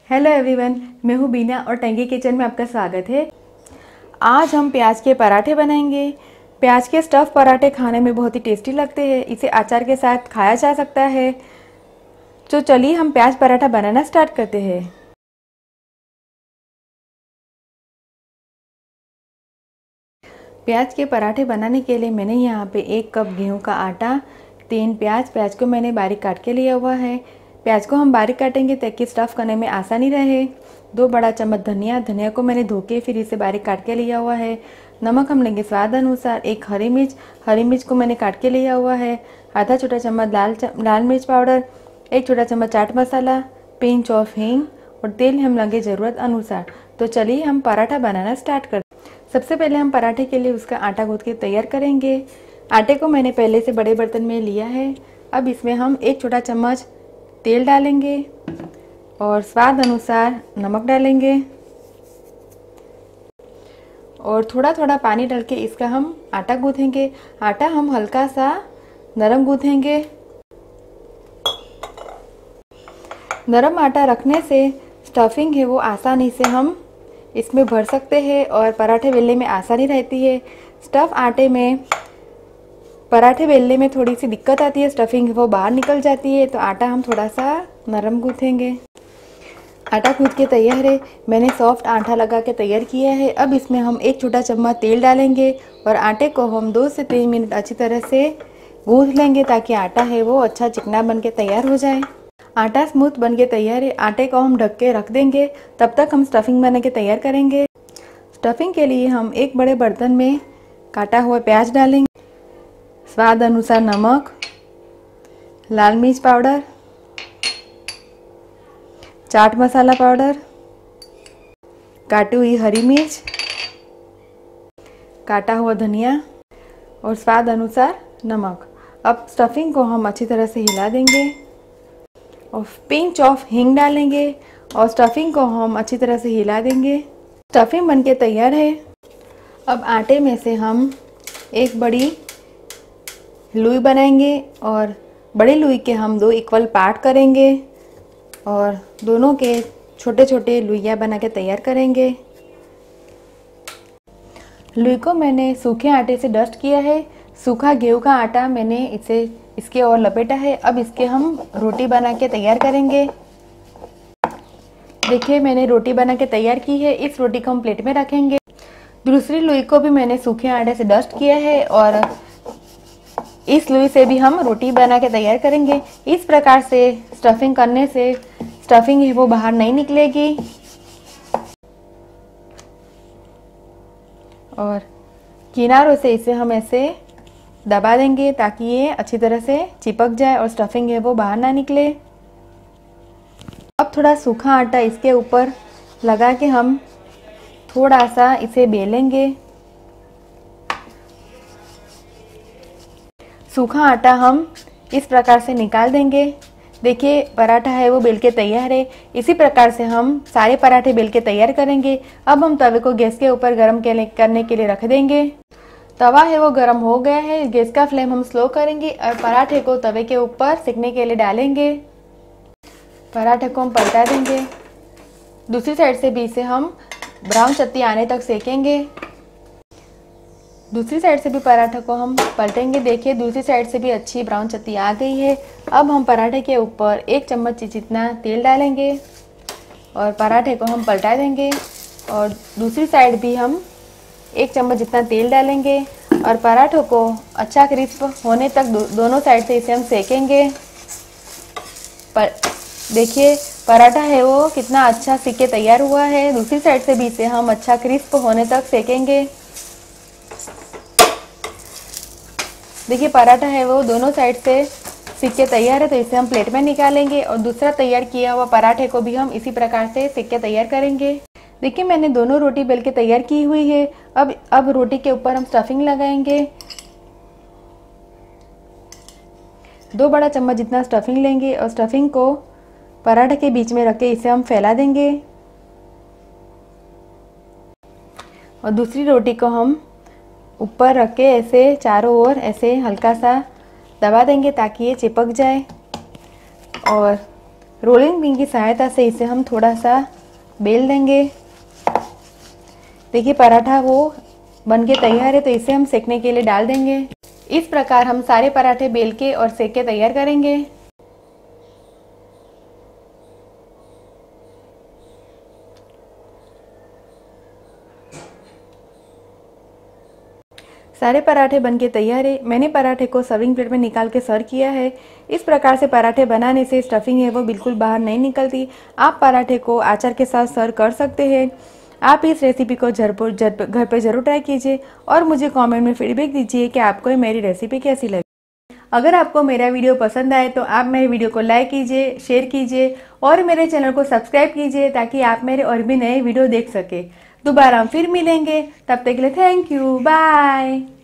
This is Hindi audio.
हेलो एवरीवन, मैं हूँ बीना और टंकी किचन में आपका स्वागत है। आज हम प्याज के पराठे बनाएंगे। प्याज के स्टफ़ पराठे खाने में बहुत ही टेस्टी लगते हैं। इसे अचार के साथ खाया जा सकता है। तो चलिए हम प्याज पराठा बनाना स्टार्ट करते हैं। प्याज के पराठे बनाने के लिए मैंने यहाँ पे 1 कप गेहूँ का आटा, 3 प्याज को मैंने बारीक काट के लिया हुआ है। प्याज को हम बारीक काटेंगे ताकि स्टफ़ करने में आसानी रहे। 2 बड़ा चम्मच धनिया को मैंने धो के फिर इसे बारीक काट के लिया हुआ है। नमक हम लेंगे स्वाद अनुसार। 1 हरी मिर्च को मैंने काट के लिया हुआ है। आधा छोटा चम्मच लाल मिर्च पाउडर, 1 छोटा चम्मच चाट मसाला, पिंच ऑफ हींग और तेल हम लेंगे ज़रूरत अनुसार। तो चलिए हम पराठा बनाना स्टार्ट करते हैं। सबसे पहले हम पराठे के लिए उसका आटा गूँथ के तैयार करेंगे। आटे को मैंने पहले से बड़े बर्तन में लिया है। अब इसमें हम 1 छोटा चम्मच तेल डालेंगे और स्वाद अनुसार नमक डालेंगे और थोड़ा थोड़ा पानी डाल के इसका हम आटा गूँथेंगे। आटा हम हल्का सा नरम गूँथेंगे। नरम आटा रखने से स्टफिंग है वो आसानी से हम इसमें भर सकते हैं और पराठे बेलने में आसानी रहती है। स्टफ़ आटे में पराठे बेलने में थोड़ी सी दिक्कत आती है, स्टफिंग वो बाहर निकल जाती है। तो आटा हम थोड़ा सा नरम गूँथेंगे। आटा गूँथ के तैयार है। मैंने सॉफ्ट आटा लगा के तैयार किया है। अब इसमें हम 1 छोटा चम्मच तेल डालेंगे और आटे को हम 2 से 3 मिनट अच्छी तरह से गूँथ लेंगे ताकि आटा है वो अच्छा चिकना बन के तैयार हो जाए। आटा स्मूथ बन के तैयार है। आटे को हम ढक के रख देंगे। तब तक हम स्टफिंग बना के तैयार करेंगे। स्टफिंग के लिए हम 1 बड़े बर्तन में काटा हुआ प्याज डालेंगे, स्वाद अनुसार नमक, लाल मिर्च पाउडर, चाट मसाला पाउडर, काटी हुई हरी मिर्च, काटा हुआ धनिया और स्वाद अनुसार नमक। अब स्टफिंग को हम अच्छी तरह से हिला देंगे और पिंच ऑफ हींग डालेंगे और स्टफिंग को हम अच्छी तरह से हिला देंगे। स्टफिंग बनके तैयार है। अब आटे में से हम एक बड़ी लुई बनाएंगे और बड़ी लुई के हम 2 इक्वल पार्ट करेंगे और दोनों के छोटे छोटे लुइयाँ बना के तैयार करेंगे। लुई को मैंने सूखे आटे से डस्ट किया है। सूखा गेहूं का आटा मैंने इसके और लपेटा है। अब इसके हम रोटी बना के तैयार करेंगे। देखिए मैंने रोटी बना के तैयार की है। इस रोटी को हम प्लेट में रखेंगे। दूसरी लुई को भी मैंने सूखे आटे से डस्ट किया है और इस लुई से भी हम रोटी बना के तैयार करेंगे। इस प्रकार से स्टफिंग करने से स्टफिंग है वो बाहर नहीं निकलेगी और किनारों से इसे हम ऐसे दबा देंगे ताकि ये अच्छी तरह से चिपक जाए और स्टफिंग है वो बाहर ना निकले। अब थोड़ा सूखा आटा इसके ऊपर लगा के हम थोड़ा सा इसे बेलेंगे। सूखा आटा हम इस प्रकार से निकाल देंगे। देखिए पराठा है वो बेल के तैयार है। इसी प्रकार से हम सारे पराठे बेल के तैयार करेंगे। अब हम तवे को गैस के ऊपर गर्म करने के लिए रख देंगे। तवा है वो गर्म हो गया है। गैस का फ्लेम हम स्लो करेंगे और पराठे को तवे के ऊपर सेकने के लिए डालेंगे। पराठे को हम पलटा देंगे। दूसरी साइड से भी इसे हम ब्राउन चत्ती आने तक सेकेंगे। दूसरी साइड से भी पराठे को हम पलटेंगे। देखिए दूसरी साइड से भी अच्छी ब्राउन चत्ती आ गई है। अब हम पराठे के ऊपर 1 चम्मच जितना तेल डालेंगे और पराठे को हम पलटा देंगे और दूसरी साइड भी हम 1 चम्मच जितना तेल डालेंगे और पराठों को अच्छा क्रिस्प होने तक दोनों साइड से इसे हम सेकेंगे। देखिए पराठा है वो कितना अच्छा सीख के तैयार हुआ है। दूसरी साइड से भी इसे हम अच्छा क्रिस्प होने तक सेकेंगे। देखिए पराठा है वो दोनों साइड से सीख के तैयार है। तो इसे हम प्लेट में निकालेंगे और दूसरा तैयार किया हुआ पराठे को भी हम इसी प्रकार से सेक के तैयार करेंगे। देखिए मैंने दोनों रोटी बेल के तैयार की हुई है। अब रोटी के ऊपर हम स्टफिंग लगाएंगे। 2 बड़ा चम्मच जितना स्टफिंग लेंगे और स्टफिंग को पराठे के बीच में रख के इसे हम फैला देंगे और दूसरी रोटी को हम ऊपर रख के ऐसे चारों ओर ऐसे हल्का सा दबा देंगे ताकि ये चिपक जाए और रोलिंग पिन की सहायता से इसे हम थोड़ा सा बेल देंगे। देखिए पराठा वो बनके तैयार है, तो इसे हम सेकने के लिए डाल देंगे। इस प्रकार हम सारे पराठे बेल के और सेक के तैयार करेंगे। सारे पराठे बनके तैयार है। मैंने पराठे को सर्विंग प्लेट में निकाल के सर्व किया है। इस प्रकार से पराठे बनाने से स्टफिंग है वो बिल्कुल बाहर नहीं निकलती। आप पराठे को अचार के साथ सर्व कर सकते हैं। आप इस रेसिपी को घर पर ज़रूर ट्राई कीजिए और मुझे कमेंट में फीडबैक दीजिए कि आपको मेरी रेसिपी कैसी लगी। अगर आपको मेरा वीडियो पसंद आए तो आप मेरे वीडियो को लाइक कीजिए, शेयर कीजिए और मेरे चैनल को सब्सक्राइब कीजिए ताकि आप मेरे और भी नए वीडियो देख सके। दोबारा हम फिर मिलेंगे, तब तक के लिए थैंक यू, बाय।